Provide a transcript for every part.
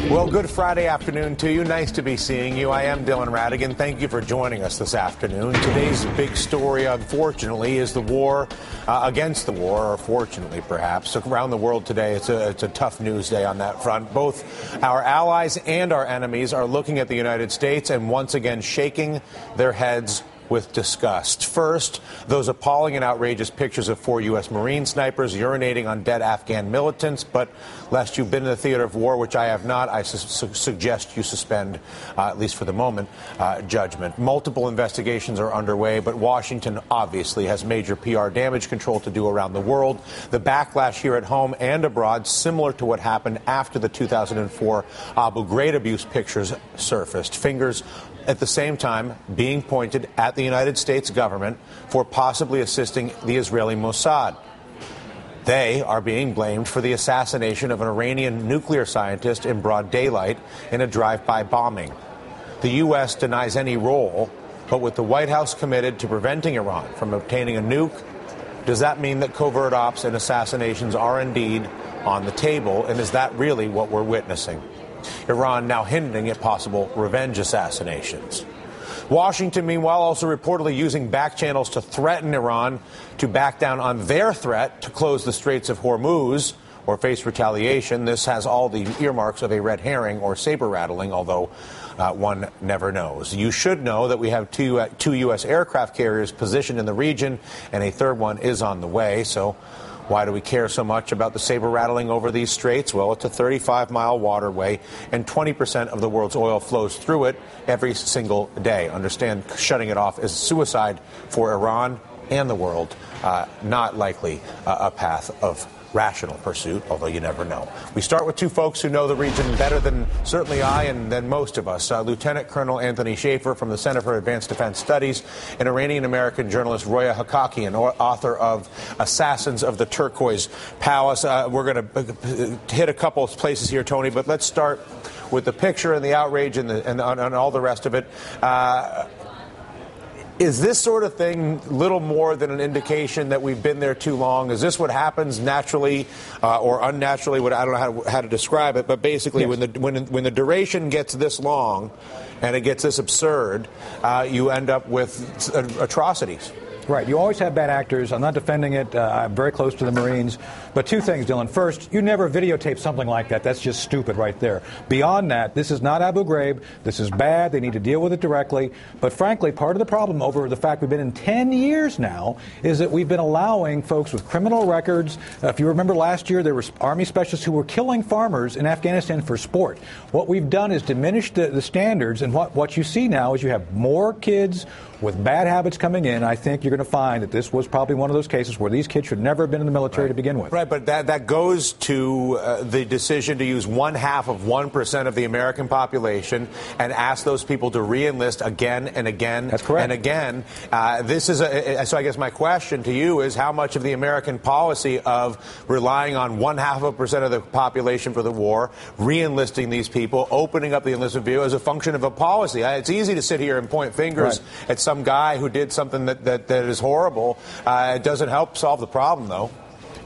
Well, good Friday afternoon to you. Nice to be seeing you. I am Dylan Radigan. Thank you for joining us this afternoon. Today's big story, unfortunately, is the war against the war, or fortunately, perhaps. So around the world today, it's a tough news day on that front. Both our allies and our enemies are looking at the United States and once again shaking their heads with disgust. First, those appalling and outrageous pictures of 4 U.S. Marine snipers urinating on dead Afghan militants. But lest you've been in the theater of war, which I have not, I suggest you suspend, at least for the moment, judgment. Multiple investigations are underway, but Washington obviously has major PR damage control to do around the world. The backlash here at home and abroad, similar to what happened after the 2004 Abu Ghraib abuse pictures surfaced. Fingers at the same time being pointed at the United States government for possibly assisting the Israeli Mossad. They are being blamed for the assassination of an Iranian nuclear scientist in broad daylight in a drive-by bombing. The U.S. denies any role, but with the White House committed to preventing Iran from obtaining a nuke, does that mean that covert ops and assassinations are indeed on the table? And is that really what we're witnessing? Iran now hinting at possible revenge assassinations. Washington, meanwhile, also reportedly using back channels to threaten Iran to back down on their threat to close the Straits of Hormuz or face retaliation. This has all the earmarks of a red herring or saber rattling, although one never knows. You should know that we have two U.S. aircraft carriers positioned in the region, and a third one is on the way. So why do we care so much about the saber rattling over these straits? Well, it's a 35-mile waterway, and 20% of the world's oil flows through it every single day. Understand, shutting it off is suicide for Iran and the world, not likely a path of rational pursuit, although you never know. We start with two folks who know the region better than certainly I and than most of us. Lieutenant Colonel Anthony Schaefer from the Center for Advanced Defense Studies, and Iranian-American journalist Roya Hakakian, author of Assassins of the Turquoise Palace. We're going to hit a couple of places here, Tony, but let's start with the picture and the outrage and all the rest of it. Is this sort of thing little more than an indication that we've been there too long? Is this what happens naturally or unnaturally? I don't know how to describe it, but basically, yes, when the duration gets this long and it gets this absurd, you end up with atrocities. Right. You always have bad actors. I'm not defending it. I'm very close to the Marines. But two things, Dylan. First, you never videotape something like that. That's just stupid right there. Beyond that, this is not Abu Ghraib. This is bad. They need to deal with it directly. But frankly, part of the problem over the fact we've been in 10 years now is that we've been allowing folks with criminal records. If you remember last year, there were Army specialists who were killing farmers in Afghanistan for sport. What we've done is diminished the standards. And what you see now is you have more kids with bad habits coming in. I think you're going to find that this was probably one of those cases where these kids should never have been in the military to begin with. Right, but that goes to the decision to use 0.5% of the American population and ask those people to re-enlist again and again. That's correct. And again. This is so I guess my question to you is how much of the American policy of relying on 0.5% of the population for the war, re-enlisting these people, opening up the enlistment view as a function of a policy? It's easy to sit here and point fingers at some guy who did something that is horrible. It doesn't help solve the problem, though.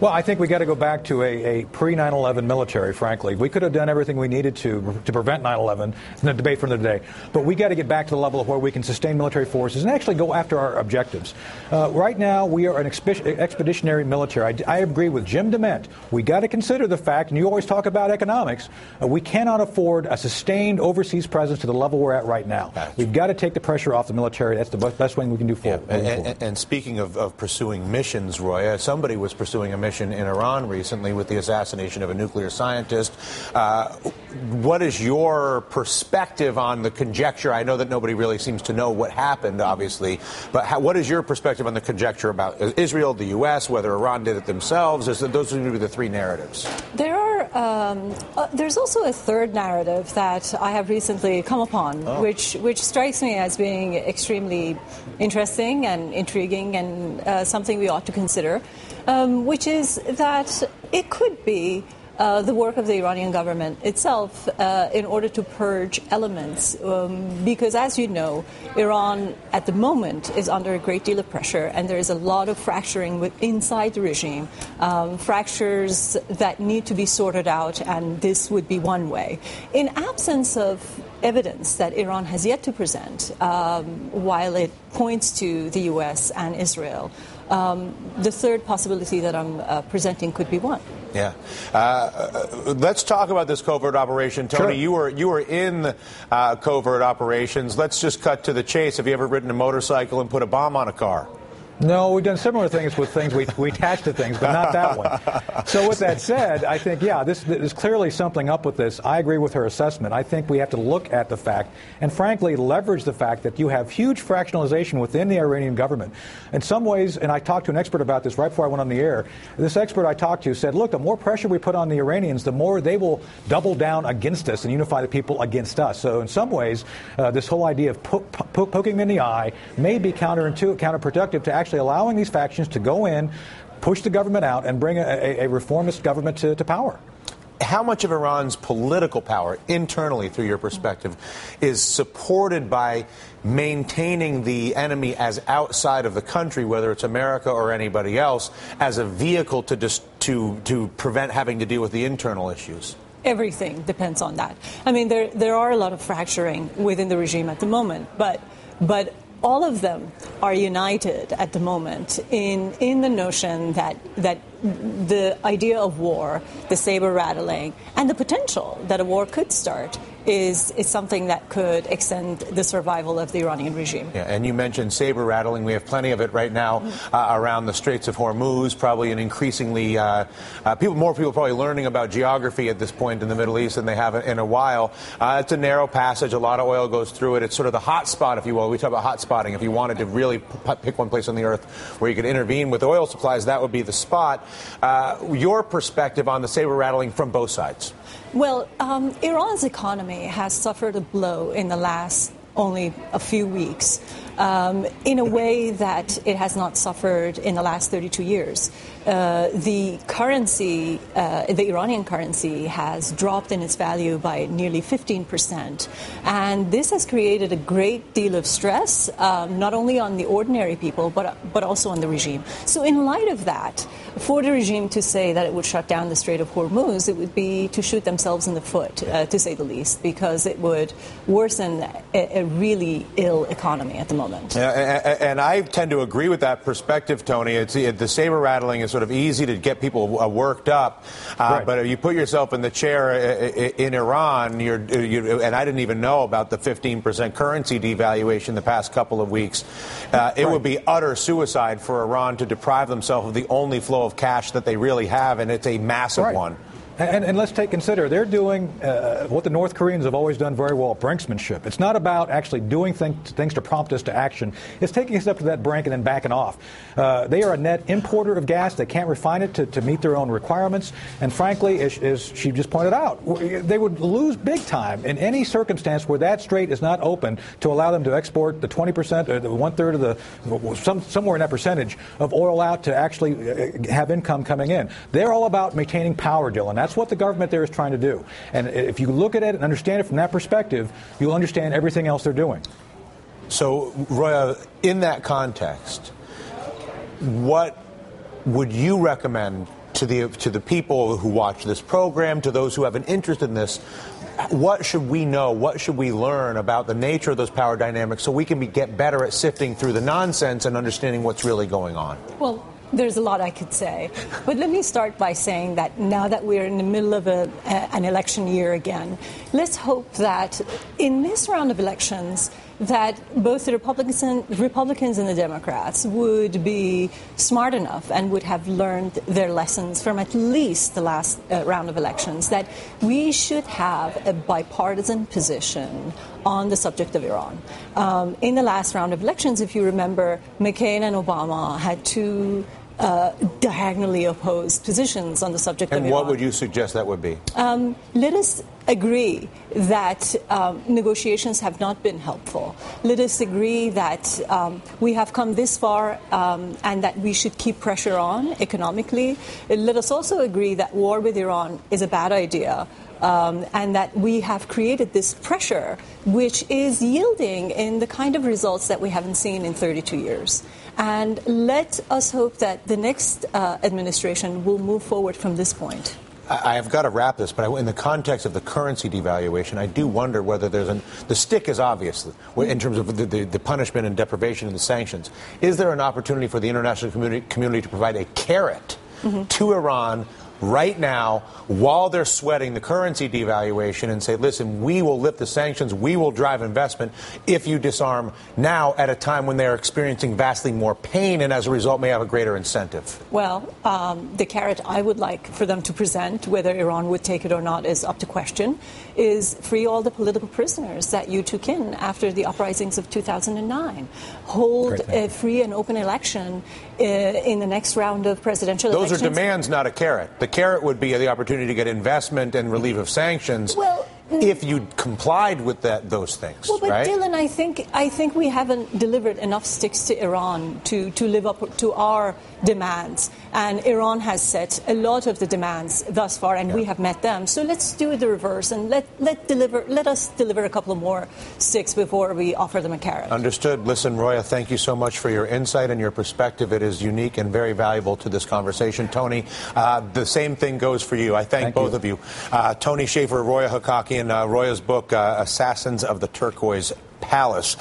Well, I think we got to go back to a pre-9/11 military, frankly. We could have done everything we needed to prevent 9/11, the debate from the day. But we got to get back to the level of where we can sustain military forces and actually go after our objectives. Right now, we are an expeditionary military. I agree with Jim DeMint. We got to consider the fact, and you always talk about economics, we cannot afford a sustained overseas presence to the level we're at right now. We've got to take the pressure off the military. That's the best thing we can do forward. And speaking of pursuing missions, Roya, somebody was pursuing a mission in Iran recently with the assassination of a nuclear scientist. What is your perspective on the conjecture? I know that nobody really seems to know what happened, obviously, but what is your perspective on the conjecture about Israel, the U.S., whether Iran did it themselves? Those seem to be the three narratives. There's also a third narrative that I have recently come upon, which strikes me as being extremely interesting and intriguing and something we ought to consider, which is that it could be the work of the Iranian government itself in order to purge elements. Because, as you know, Iran at the moment is under a great deal of pressure, and there is a lot of fracturing inside the regime, fractures that need to be sorted out, and this would be one way. In absence of evidence that Iran has yet to present, while it points to the U.S. and Israel, the third possibility that I'm presenting could be one. Yeah. Let's talk about this covert operation. Tony, Sure. you were in covert operations. Let's just cut to the chase. Have you ever ridden a motorcycle and put a bomb on a car? No, we've done similar things with things we attach to things, but not that one. So with that said, I think, there's clearly something up with this. I agree with her assessment. I think we have to look at the fact and, frankly, leverage the fact that you have huge fractionalization within the Iranian government. In some ways, and I talked to an expert about this right before I went on the air, this expert I talked to said, look, the more pressure we put on the Iranians, the more they will double down against us and unify the people against us. So in some ways, this whole idea of poking them in the eye may be counterproductive to actually allowing these factions to go in, push the government out, and bring a reformist government to power. How much of Iran's political power, internally through your perspective, is supported by maintaining the enemy as outside of the country, whether it's America or anybody else, as a vehicle to prevent having to deal with the internal issues? Everything depends on that. I mean, there are a lot of fracturing within the regime at the moment, but all of them are united at the moment in the notion that the idea of war, the saber rattling, and the potential that a war could start is something that could extend the survival of the Iranian regime. Yeah, and you mentioned saber rattling. We have plenty of it right now around the Straits of Hormuz. Probably an increasingly more people probably learning about geography at this point in the Middle East than they have in a while. It's a narrow passage. A lot of oil goes through it. It's sort of the hot spot, if you will. We talk about hot spotting. If you wanted to really pick one place on the earth where you could intervene with oil supplies, that would be the spot. Your perspective on the saber rattling from both sides? Well, Iran's economy has suffered a blow in the last only a few weeks in a way that it has not suffered in the last 32 years. The currency, the Iranian currency, has dropped in its value by nearly 15%. And this has created a great deal of stress, not only on the ordinary people, but also on the regime. So in light of that, for the regime to say that it would shut down the Strait of Hormuz, it would be to shoot themselves in the foot, to say the least, because it would worsen a really ill economy at the moment. And I tend to agree with that perspective, Tony. The saber rattling is sort of easy to get people worked up, right. But if you put yourself in the chair in Iran, and I didn't even know about the 15% currency devaluation the past couple of weeks, it would be utter suicide for Iran to deprive themselves of the only flow of cash that they really have, and it's a massive one. And let's consider, they're doing what the North Koreans have always done very well, brinksmanship. It's not about actually doing things to prompt us to action. It's taking us up to that brink and then backing off. They are a net importer of gas. They can't refine it to meet their own requirements. And frankly, as she just pointed out, they would lose big time in any circumstance where that strait is not open to allow them to export the 20% or the one-third of the, somewhere in that percentage of oil out to actually have income coming in. They're all about maintaining power, Dylan. That's what the government there is trying to do. And if you look at it and understand it from that perspective, you'll understand everything else they're doing. So, Roya, in that context, what would you recommend to the people who watch this program, to those who have an interest in this? What should we know? What should we learn about the nature of those power dynamics so we can get better at sifting through the nonsense and understanding what's really going on? Well, there's a lot I could say, but let me start by saying that now that we're in the middle of an election year again, let's hope that in this round of elections that both the Republicans and the Democrats would be smart enough and would have learned their lessons from at least the last round of elections, that we should have a bipartisan position on the subject of Iran. In the last round of elections, if you remember, McCain and Obama had two diagonally opposed positions on the subject of Iran. And what would you suggest that would be? Let us agree that negotiations have not been helpful. Let us agree that we have come this far and that we should keep pressure on economically. Let us also agree that war with Iran is a bad idea. And that we have created this pressure, which is yielding in the kind of results that we haven't seen in 32 years. And let us hope that the next administration will move forward from this point. I have got to wrap this, but in the context of the currency devaluation, I do wonder whether the stick is obvious in terms of the punishment and deprivation and the sanctions. Is there an opportunity for the international community to provide a carrot to Iran right now while they're sweating the currency devaluation and say, listen, we will lift the sanctions, we will drive investment if you disarm now at a time when they're experiencing vastly more pain and as a result may have a greater incentive? Well, the carrot I would like for them to present, whether Iran would take it or not is up to question, is free all the political prisoners that you took in after the uprisings of 2009. Hold a free and open election in the next round of presidential elections. Those are demands, not a carrot. The carrot would be the opportunity to get investment and relief of sanctions if you complied with those things. Well, but right? Dylan, I think we haven't delivered enough sticks to Iran to live up to our demands. And Iran has set a lot of the demands thus far, and we have met them. So let's do the reverse and let us deliver a couple of more sticks before we offer them a carrot. Understood. Listen, Roya, thank you so much for your insight and your perspective. It is unique and very valuable to this conversation. Tony, the same thing goes for you. I thank both of you. Tony Shaffer, Roya Hakakian, Roya's book, Assassins of the Turquoise Palace.